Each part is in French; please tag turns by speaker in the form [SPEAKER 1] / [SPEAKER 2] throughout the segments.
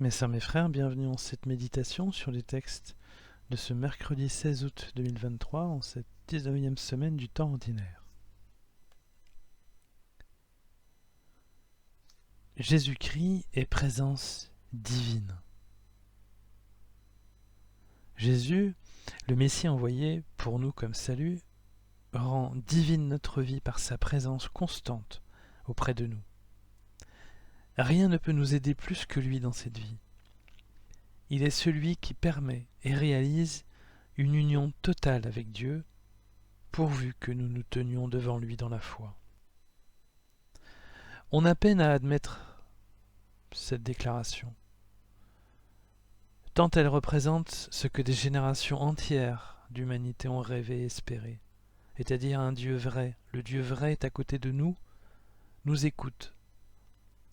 [SPEAKER 1] Mes sœurs, mes frères, bienvenue en cette méditation sur les textes de ce mercredi 16 août 2023, en cette 19e semaine du temps ordinaire. Jésus-Christ est présence divine. Jésus, le Messie envoyé pour nous comme salut, rend divine notre vie par sa présence constante auprès de nous. Rien ne peut nous aider plus que lui dans cette vie. Il est celui qui permet et réalise une union totale avec Dieu, pourvu que nous nous tenions devant lui dans la foi. On a peine à admettre cette déclaration, tant elle représente ce que des générations entières d'humanité ont rêvé et espéré, c'est-à-dire un Dieu vrai. Le Dieu vrai est à côté de nous, nous écoute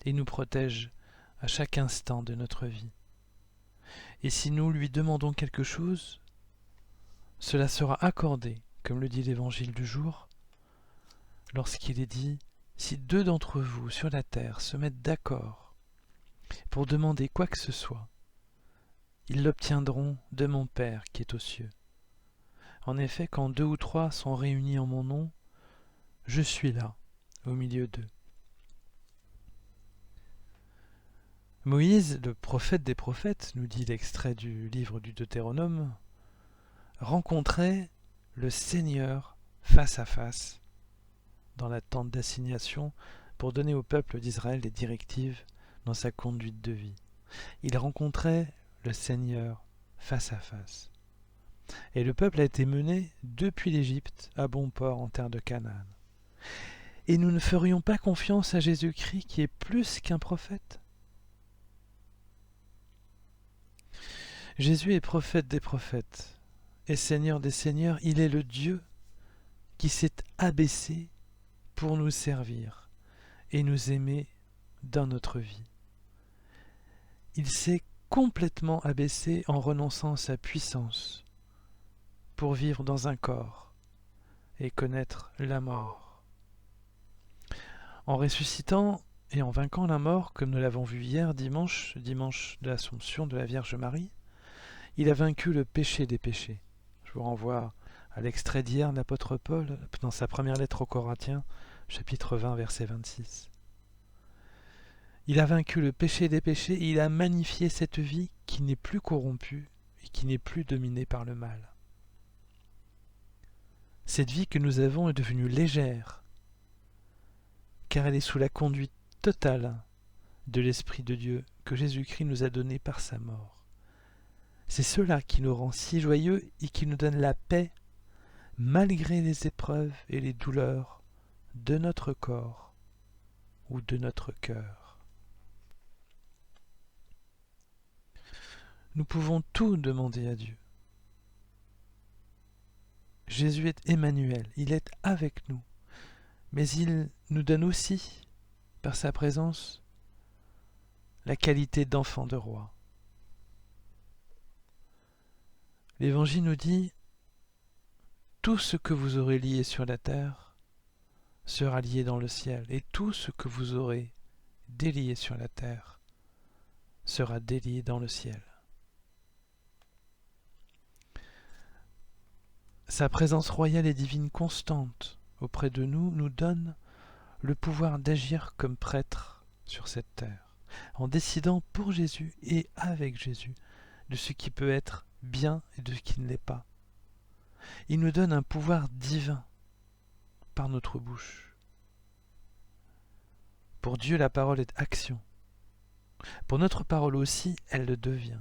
[SPEAKER 1] et nous protège à chaque instant de notre vie. Et si nous lui demandons quelque chose, cela sera accordé, comme le dit l'évangile du jour, lorsqu'il est dit « Si deux d'entre vous sur la terre se mettent d'accord pour demander quoi que ce soit, ils l'obtiendront de mon Père qui est aux cieux. En effet, quand 2 ou 3 sont réunis en mon nom, je suis là, au milieu d'eux. » Moïse, le prophète des prophètes, nous dit l'extrait du livre du Deutéronome, rencontrait le Seigneur face à face dans la tente d'assignation pour donner au peuple d'Israël des directives dans sa conduite de vie. Il rencontrait le Seigneur face à face. Et le peuple a été mené depuis l'Égypte à bon port en terre de Canaan. Et nous ne ferions pas confiance à Jésus-Christ qui est plus qu'un prophète? Jésus est prophète des prophètes et Seigneur des seigneurs. Il est le Dieu qui s'est abaissé pour nous servir et nous aimer dans notre vie. Il s'est complètement abaissé en renonçant à sa puissance pour vivre dans un corps et connaître la mort. En ressuscitant et en vainquant la mort, comme nous l'avons vu hier dimanche de l'Assomption de la Vierge Marie, il a vaincu le péché des péchés. Je vous renvoie à l'extrait d'hier de l'apôtre Paul dans sa première lettre aux Corinthiens, chapitre 20, verset 26. Il a vaincu le péché des péchés et il a magnifié cette vie qui n'est plus corrompue et qui n'est plus dominée par le mal. Cette vie que nous avons est devenue légère, car elle est sous la conduite totale de l'Esprit de Dieu que Jésus-Christ nous a donné par sa mort. C'est cela qui nous rend si joyeux et qui nous donne la paix malgré les épreuves et les douleurs de notre corps ou de notre cœur. Nous pouvons tout demander à Dieu. Jésus est Emmanuel, il est avec nous, mais il nous donne aussi, par sa présence, la qualité d'enfant de roi. L'Évangile nous dit « Tout ce que vous aurez lié sur la terre sera lié dans le ciel, et tout ce que vous aurez délié sur la terre sera délié dans le ciel. » Sa présence royale et divine constante auprès de nous nous donne le pouvoir d'agir comme prêtre sur cette terre, en décidant pour Jésus et avec Jésus de ce qui peut être bien et de ce qui ne l'est pas. Il nous donne un pouvoir divin par notre bouche. Pour Dieu, la parole est action. Pour notre parole aussi, elle le devient.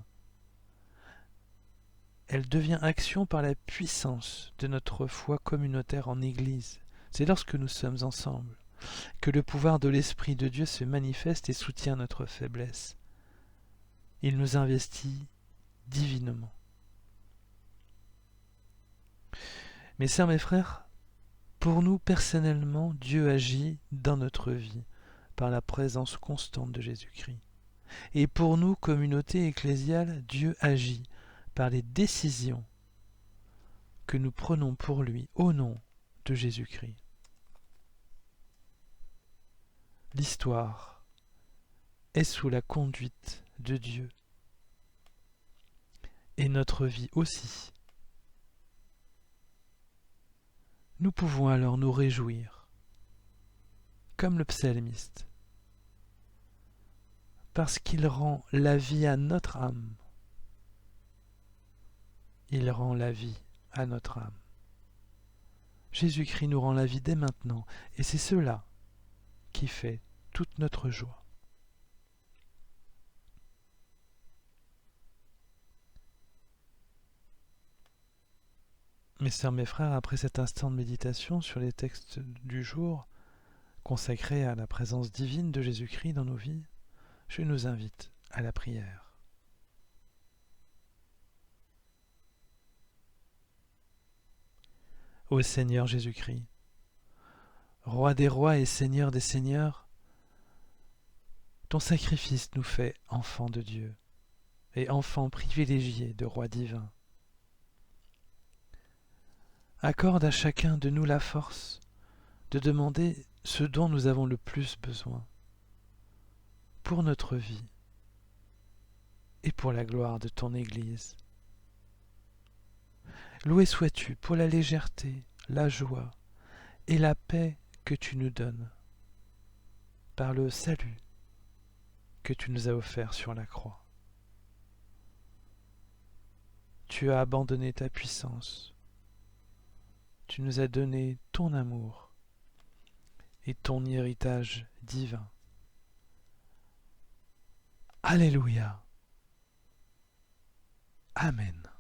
[SPEAKER 1] Elle devient action par la puissance de notre foi communautaire en Église. C'est lorsque nous sommes ensemble que le pouvoir de l'Esprit de Dieu se manifeste et soutient notre faiblesse. Il nous investit divinement. Mes sœurs, mes frères, pour nous personnellement, Dieu agit dans notre vie par la présence constante de Jésus-Christ. Et pour nous, communauté ecclésiale, Dieu agit par les décisions que nous prenons pour lui au nom de Jésus-Christ. L'histoire est sous la conduite de Dieu. Et notre vie aussi. Nous pouvons alors nous réjouir, comme le psalmiste, parce qu'il rend la vie à notre âme. Il rend la vie à notre âme. Jésus-Christ nous rend la vie dès maintenant, et c'est cela qui fait toute notre joie. Mes sœurs, mes frères, après cet instant de méditation sur les textes du jour, consacrés à la présence divine de Jésus-Christ dans nos vies, je nous invite à la prière. Ô Seigneur Jésus-Christ, Roi des rois et Seigneur des seigneurs, ton sacrifice nous fait enfants de Dieu et enfants privilégiés de Roi divin. Accorde à chacun de nous la force de demander ce dont nous avons le plus besoin pour notre vie et pour la gloire de ton Église. Loué sois-tu pour la légèreté, la joie et la paix que tu nous donnes par le salut que tu nous as offert sur la croix. Tu as abandonné ta puissance, tu nous as donné ton amour et ton héritage divin. Alléluia. Amen.